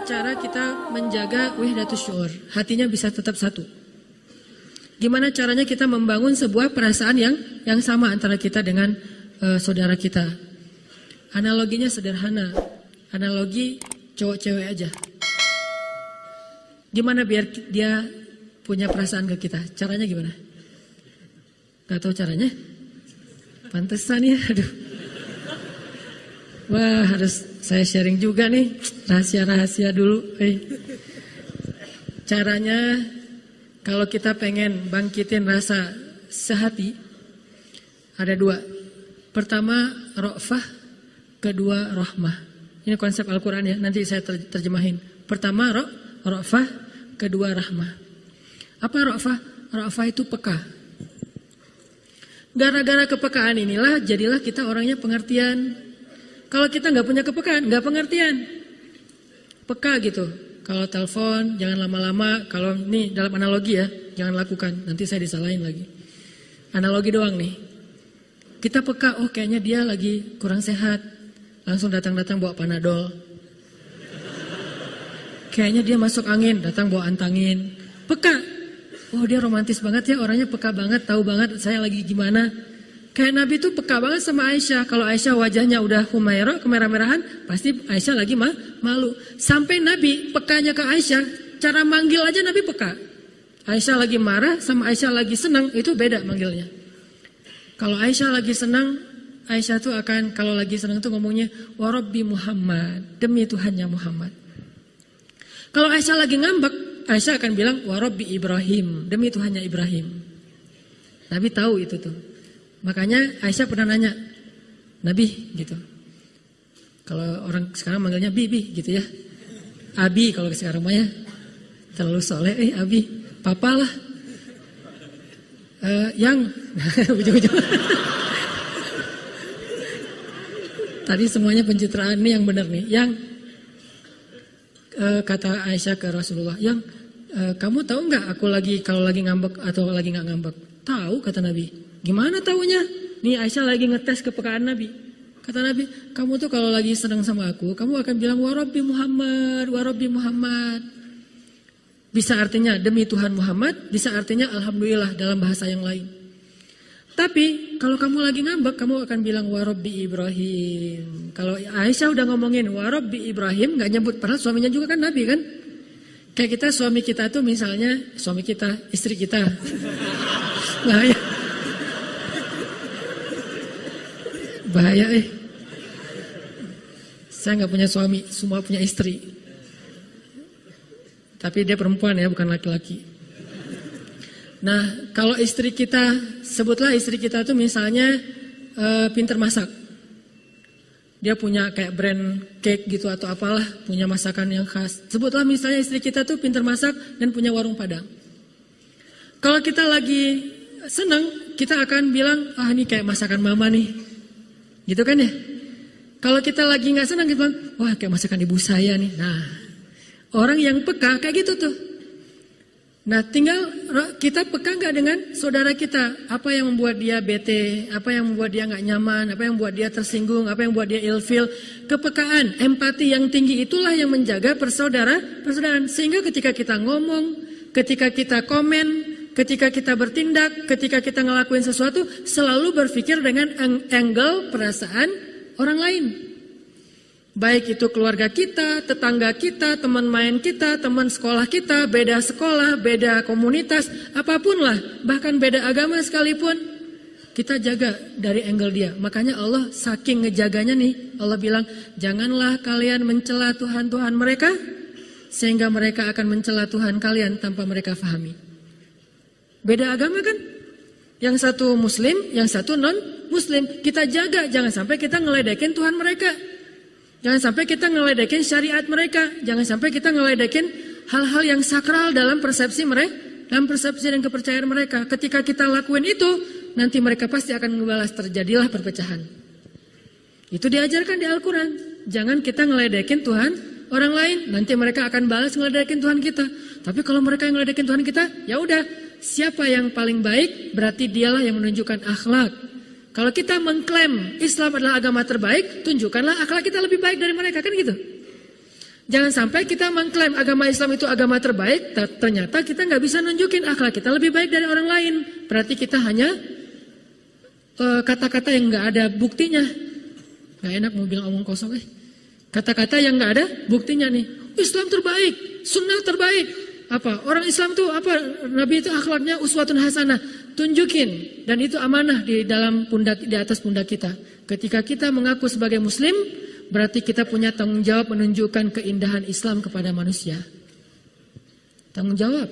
cara kita menjaga wahdatus syuur, hatinya bisa tetap satu? Gimana caranya kita membangun sebuah perasaan yang sama antara kita dengan saudara kita? Analoginya sederhana, analogi cowok cewek aja. Gimana biar dia punya perasaan ke kita? Caranya gimana? Gak tahu caranya? Pantesan ya, aduh. Wah, harus saya sharing juga nih, rahasia-rahasia dulu. Caranya, kalau kita pengen bangkitin rasa sehati, ada dua. Pertama, ra'fah, kedua, rahmah. Ini konsep Al-Quran ya, nanti saya terjemahin. Pertama, ra'fah, kedua, rahmah. Apa ra'fah? Ra'fah itu peka. Gara-gara kepekaan inilah, jadilah kita orangnya pengertian. Kalau kita nggak punya kepekaan, nggak pengertian. Peka gitu. Kalau telepon, jangan lama-lama. Kalau ini dalam analogi ya, jangan lakukan. Nanti saya disalahin lagi. Analogi doang nih. Kita peka, oh kayaknya dia lagi kurang sehat. Langsung datang-datang bawa Panadol. Kayaknya dia masuk angin, datang bawa antangin. Peka. Oh dia romantis banget ya, orangnya peka banget, tahu banget saya lagi gimana. Kayak Nabi tuh peka banget sama Aisyah. Kalau Aisyah wajahnya udah humairah, kemerah-merahan, pasti Aisyah lagi malu. Sampai Nabi pekanya ke Aisyah, cara manggil aja Nabi peka. Aisyah lagi marah sama Aisyah lagi senang, itu beda manggilnya. Kalau Aisyah lagi senang, Aisyah tuh akan, kalau lagi senang tuh ngomongnya, wa Rabbi Muhammad, demi Tuhannya Muhammad. Kalau Aisyah lagi ngambek, Aisyah akan bilang, wa Rabbi Ibrahim, demi Tuhannya Ibrahim. Nabi tahu itu tuh. Makanya Aisyah pernah nanya, Nabi gitu. Kalau orang sekarang manggilnya Bibi gitu ya. Abi kalau sekarang mah ya. Terlalu soleh, Abi. Papa lah. Yang. Ujung-ujung. Tadi semuanya pencitraan nih yang benar nih. Yang kata Aisyah ke Rasulullah, yang kamu tahu nggak aku kalau lagi ngambek atau lagi nggak ngambek? Tahu kata Nabi. Gimana taunya? Nih Aisyah lagi ngetes kepekaan Nabi. Kata Nabi, kamu tuh kalau lagi senang sama aku, kamu akan bilang wa Rabbi Muhammad, wa Rabbi Muhammad. Bisa artinya demi Tuhan Muhammad, bisa artinya alhamdulillah dalam bahasa yang lain. Tapi kalau kamu lagi ngambek, kamu akan bilang wa Rabbi Ibrahim. Kalau Aisyah udah ngomongin wa Rabbi Ibrahim, nggak nyebut, padahal suaminya juga kan Nabi kan. Kayak kita, suami kita tuh misalnya, suami kita, istri kita. Bahaya. Bahaya Saya nggak punya suami, semua punya istri. Tapi dia perempuan ya, bukan laki-laki. Nah, kalau istri kita, sebutlah istri kita tuh misalnya pinter masak. Dia punya kayak brand cake gitu atau apalah, punya masakan yang khas. Sebutlah misalnya istri kita tuh pinter masak dan punya warung Padang. Kalau kita lagi senang, kita akan bilang, ah ini kayak masakan mama nih. Gitu kan ya? Kalau kita lagi gak senang, kita bilang, wah kayak masakan ibu saya nih. Nah, orang yang peka kayak gitu tuh. Nah, tinggal kita peka gak dengan saudara kita? Apa yang membuat dia bete? Apa yang membuat dia gak nyaman? Apa yang membuat dia tersinggung? Apa yang membuat dia ilfil? Kepekaan, empati yang tinggi itulah yang menjaga persaudaraan. Sehingga ketika kita ngomong, ketika kita komen, ketika kita bertindak, ketika kita ngelakuin sesuatu, selalu berpikir dengan angle perasaan orang lain. Baik itu keluarga kita, tetangga kita, teman main kita, teman sekolah kita, beda sekolah, beda komunitas, apapun lah, bahkan beda agama sekalipun, kita jaga dari angle dia. Makanya Allah saking ngejaganya nih, Allah bilang, janganlah kalian mencela Tuhan-Tuhan mereka, sehingga mereka akan mencela Tuhan kalian tanpa mereka fahami. Beda agama kan? Yang satu muslim, yang satu non-muslim. Kita jaga, jangan sampai kita ngeledekin Tuhan mereka. Jangan sampai kita ngeledekin syariat mereka. Jangan sampai kita ngeledekin hal-hal yang sakral dalam persepsi mereka, dalam persepsi dan kepercayaan mereka. Ketika kita lakuin itu, nanti mereka pasti akan membalas, terjadilah perpecahan. Itu diajarkan di Al-Quran. Jangan kita ngeledekin Tuhan orang lain, nanti mereka akan balas ngeledekin Tuhan kita. Tapi kalau mereka yang ngeledekin Tuhan kita, ya udah, siapa yang paling baik, berarti dialah yang menunjukkan akhlak. Kalau kita mengklaim Islam adalah agama terbaik, tunjukkanlah akhlak kita lebih baik dari mereka, kan gitu. Jangan sampai kita mengklaim agama Islam itu agama terbaik, ternyata kita nggak bisa nunjukin akhlak kita lebih baik dari orang lain. Berarti kita hanya kata-kata yang nggak ada buktinya. Nggak enak mau bilang omong kosong. Kata-kata yang nggak ada buktinya nih. Islam terbaik, sunnah terbaik. Apa? Orang Islam itu apa? Nabi itu akhlaknya uswatun hasanah. Tunjukin, dan itu amanah di dalam pundak, di atas pundak kita. Ketika kita mengaku sebagai Muslim, berarti kita punya tanggung jawab menunjukkan keindahan Islam kepada manusia. Tanggung jawab.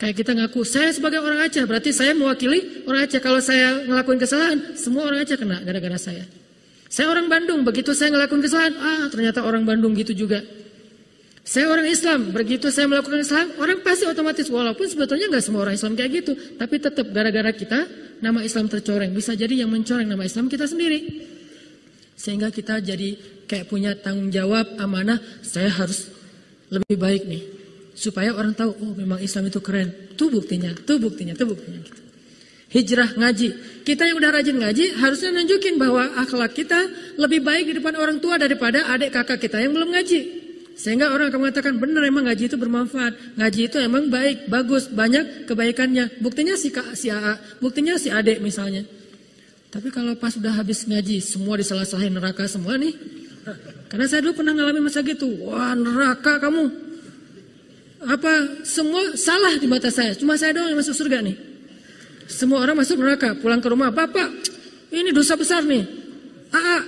Kayak kita ngaku, saya sebagai orang Aceh, berarti saya mewakili orang Aceh. Kalau saya ngelakuin kesalahan, semua orang Aceh kena gara-gara saya. Saya orang Bandung, begitu saya ngelakuin kesalahan, ternyata orang Bandung gitu juga. Saya orang Islam, begitu saya melakukan Islam, orang pasti otomatis, walaupun sebetulnya nggak semua orang Islam kayak gitu, tapi tetap gara-gara kita nama Islam tercoreng. Bisa jadi yang mencoreng nama Islam kita sendiri. Sehingga kita jadi kayak punya tanggung jawab, amanah, saya harus lebih baik nih. Supaya orang tahu, oh memang Islam itu keren. Tuh buktinya, tuh buktinya, tuh buktinya. Gitu. Hijrah ngaji. Kita yang udah rajin ngaji harusnya nunjukin bahwa akhlak kita lebih baik di depan orang tua daripada adik kakak kita yang belum ngaji. Sehingga orang akan mengatakan benar emang ngaji itu bermanfaat. Ngaji itu emang baik, bagus, banyak kebaikannya. Buktinya si AA, buktinya si adik misalnya. Tapi kalau pas sudah habis ngaji, semua disalah-salahin neraka semua nih. Karena saya dulu pernah ngalamin masa gitu. Wah neraka kamu. Apa semua salah di mata saya. Cuma saya doang yang masuk surga nih. Semua orang masuk neraka. Pulang ke rumah, Bapak ini dosa besar nih. AA,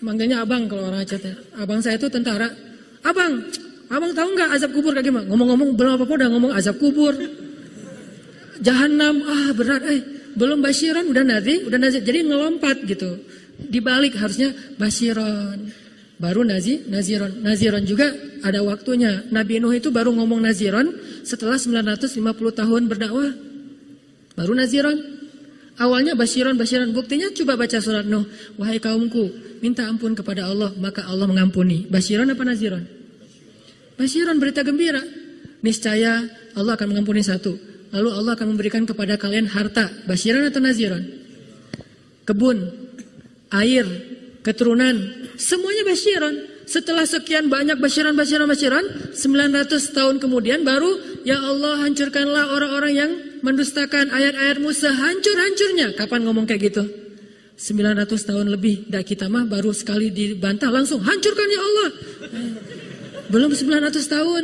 manggilnya abang kalau orang Aceh. Abang saya itu tentara. Abang tahu nggak azab kubur kayak gimana? Ngomong-ngomong belum apa-apa udah ngomong azab kubur. Jahanam, berat. Belum basyiron udah nazir. Jadi ngelompat gitu. Dibalik harusnya basyiron. Baru naziron. Naziron juga ada waktunya. Nabi Nuh itu baru ngomong naziron setelah 950 tahun berdakwah. Baru naziron. Awalnya basyiron. Buktinya coba baca surat Nuh. Wahai kaumku, minta ampun kepada Allah, maka Allah mengampuni. Basyiron apa naziron? Basyiron, berita gembira. Niscaya Allah akan mengampuni satu. Lalu Allah akan memberikan kepada kalian harta. Basyiron atau naziron? Kebun, air, keturunan, semuanya basyiron. Setelah sekian banyak basyiron, 900 tahun kemudian baru, ya Allah hancurkanlah orang-orang yang mendustakan ayat-ayatmu sehancur-hancurnya. Kapan ngomong kayak gitu? 900 tahun lebih. Dah kita mah baru sekali dibantah langsung hancurkan ya Allah. Belum 900 tahun.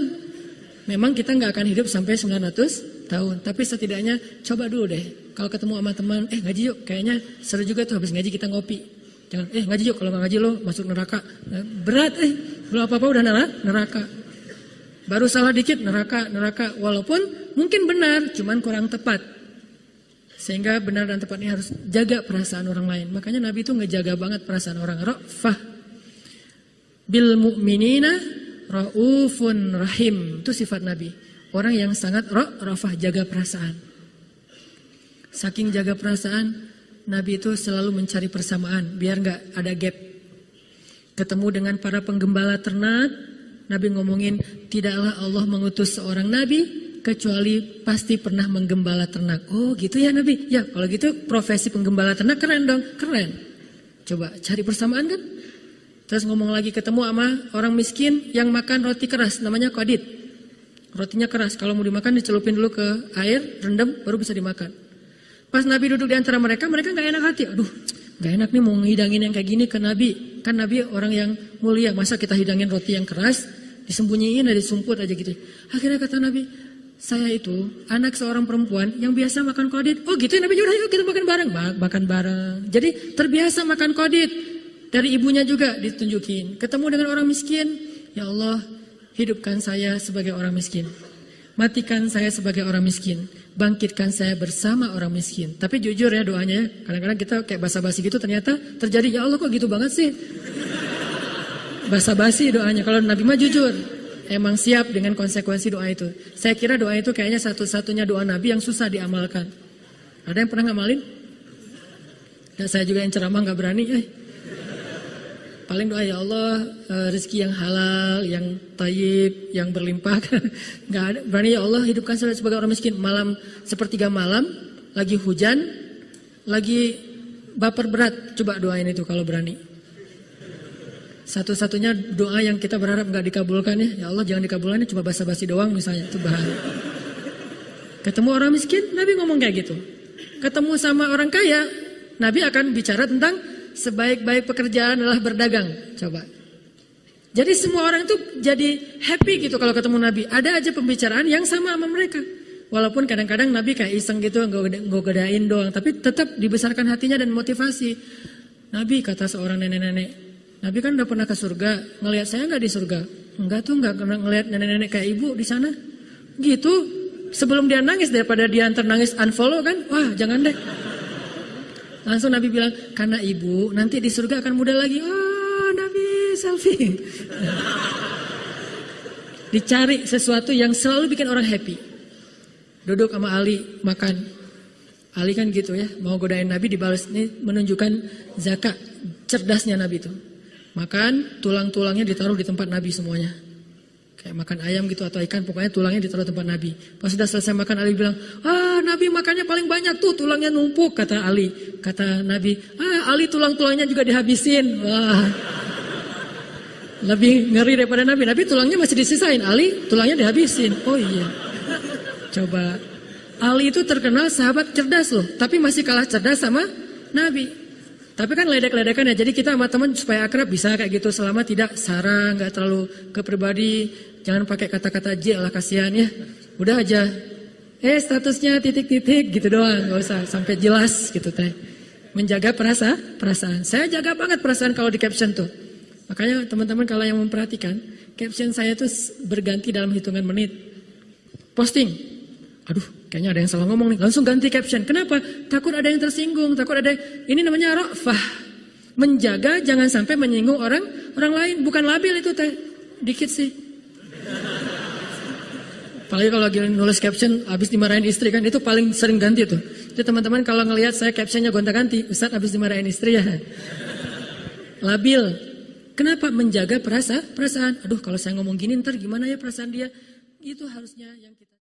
Memang kita nggak akan hidup sampai 900 tahun. Tapi setidaknya coba dulu deh. Kalau ketemu sama teman, ngaji yuk. Kayaknya seru juga tuh habis ngaji kita ngopi. Jangan, ngaji yuk. Kalau nggak ngaji lo masuk neraka. Berat, belum apa-apa udah neraka. Baru salah dikit neraka. Walaupun mungkin benar, cuman kurang tepat. Sehingga benar dan tepat ini harus jaga perasaan orang lain. Makanya Nabi itu ngejaga banget perasaan orang. Ra'fah bil mu'minina ra'ufun rahim. Itu sifat Nabi. Orang yang sangat ra'fah, jaga perasaan. Saking jaga perasaan, Nabi itu selalu mencari persamaan biar nggak ada gap. Ketemu dengan para penggembala ternak, Nabi ngomongin tidaklah Allah mengutus seorang Nabi kecuali pasti pernah menggembala ternak. Oh gitu ya Nabi. Ya kalau gitu profesi penggembala ternak keren dong. Keren. Coba cari persamaan kan. Terus ngomong lagi ketemu sama orang miskin yang makan roti keras. Namanya qadid. Rotinya keras. Kalau mau dimakan dicelupin dulu ke air. Rendam baru bisa dimakan. Pas Nabi duduk di antara mereka gak enak hati. Aduh gak enak nih mau ngidangin yang kayak gini ke Nabi. Kan Nabi orang yang mulia. Masa kita hidangin roti yang keras. Disembunyiin aja disumput aja gitu. Akhirnya kata Nabi, saya itu anak seorang perempuan yang biasa makan qadid. Oh gitu ya Nabi, yuk kita makan bareng. Makan bareng. Jadi terbiasa makan qadid. Dari ibunya juga ditunjukin. Ketemu dengan orang miskin. Ya Allah, hidupkan saya sebagai orang miskin. Matikan saya sebagai orang miskin. Bangkitkan saya bersama orang miskin. Tapi jujur ya doanya. Kadang-kadang kita kayak basa-basi gitu ternyata terjadi. Ya Allah kok gitu banget sih. Basa-basi doanya. Kalau Nabi mah jujur. Emang siap dengan konsekuensi doa itu. Saya kira doa itu kayaknya satu-satunya doa Nabi yang susah diamalkan. Ada yang pernah ngamalin? Dan saya juga yang ceramah gak berani. Paling doa ya Allah rezeki yang halal, yang tayyib, yang berlimpah. Gak ada. Berani ya Allah hidupkan saya sebagai orang miskin. Malam sepertiga malam, lagi hujan, lagi baper berat. Coba doain itu kalau berani. Satu-satunya doa yang kita berharap nggak dikabulkan ya Allah jangan dikabulkan, cuma basa-basi doang misalnya, itu bahaya. Ketemu orang miskin, Nabi ngomong kayak gitu. Ketemu sama orang kaya, Nabi akan bicara tentang sebaik-baik pekerjaan adalah berdagang. Coba. Jadi semua orang itu jadi happy gitu kalau ketemu Nabi. Ada aja pembicaraan yang sama mereka. Walaupun kadang-kadang Nabi kayak iseng gitu, nggak godain doang, tapi tetap dibesarkan hatinya dan motivasi. Nabi, kata seorang nenek-nenek, Nabi kan udah pernah ke surga, ngelihat saya nggak di surga? Enggak tuh, nggak pernah ngelihat nenek-nenek kayak ibu di sana. Gitu, sebelum dia nangis daripada dia antar nangis unfollow kan, wah jangan deh. Langsung Nabi bilang, karena ibu nanti di surga akan muda lagi. Oh Nabi selfie. Dicari sesuatu yang selalu bikin orang happy. Duduk sama Ali makan. Ali kan gitu ya, mau godain Nabi dibalas. Ini menunjukkan zakat cerdasnya Nabi itu. Makan, tulang-tulangnya ditaruh di tempat Nabi semuanya. Kayak makan ayam gitu atau ikan, pokoknya tulangnya ditaruh di tempat Nabi. Pas sudah selesai makan, Ali bilang, Nabi makannya paling banyak tuh, tulangnya numpuk, kata Ali. Kata Nabi, Ali tulang-tulangnya juga dihabisin. Wah, lebih ngeri daripada Nabi. Nabi tulangnya masih disisain, Ali tulangnya dihabisin. Oh iya. Coba, Ali itu terkenal sahabat cerdas loh, tapi masih kalah cerdas sama Nabi. Tapi kan ledek-ledekan ya, jadi kita sama teman supaya akrab bisa kayak gitu selama tidak sara, nggak terlalu ke pribadi, jangan pakai kata-kata J lah kasihan ya. Udah aja, statusnya titik-titik gitu doang, nggak usah sampai jelas gitu teh. Menjaga perasaan. Saya jaga banget perasaan kalau di caption tuh. Makanya teman-teman kalau yang memperhatikan, caption saya tuh berganti dalam hitungan menit. Posting, aduh kayaknya ada yang salah ngomong nih, langsung ganti caption. Kenapa? Takut ada yang tersinggung, takut ada ini namanya ra'fah. Menjaga jangan sampai menyinggung orang lain, bukan labil itu teh. Dikit sih. Apalagi kalau lagi nulis caption habis dimarahin istri kan, itu paling sering ganti tuh. Jadi teman-teman kalau ngelihat saya captionnya gonta-ganti, Ustaz habis dimarahin istri ya. Labil. Kenapa? Menjaga perasaan. Aduh kalau saya ngomong gini ntar gimana ya perasaan dia. Itu harusnya yang kita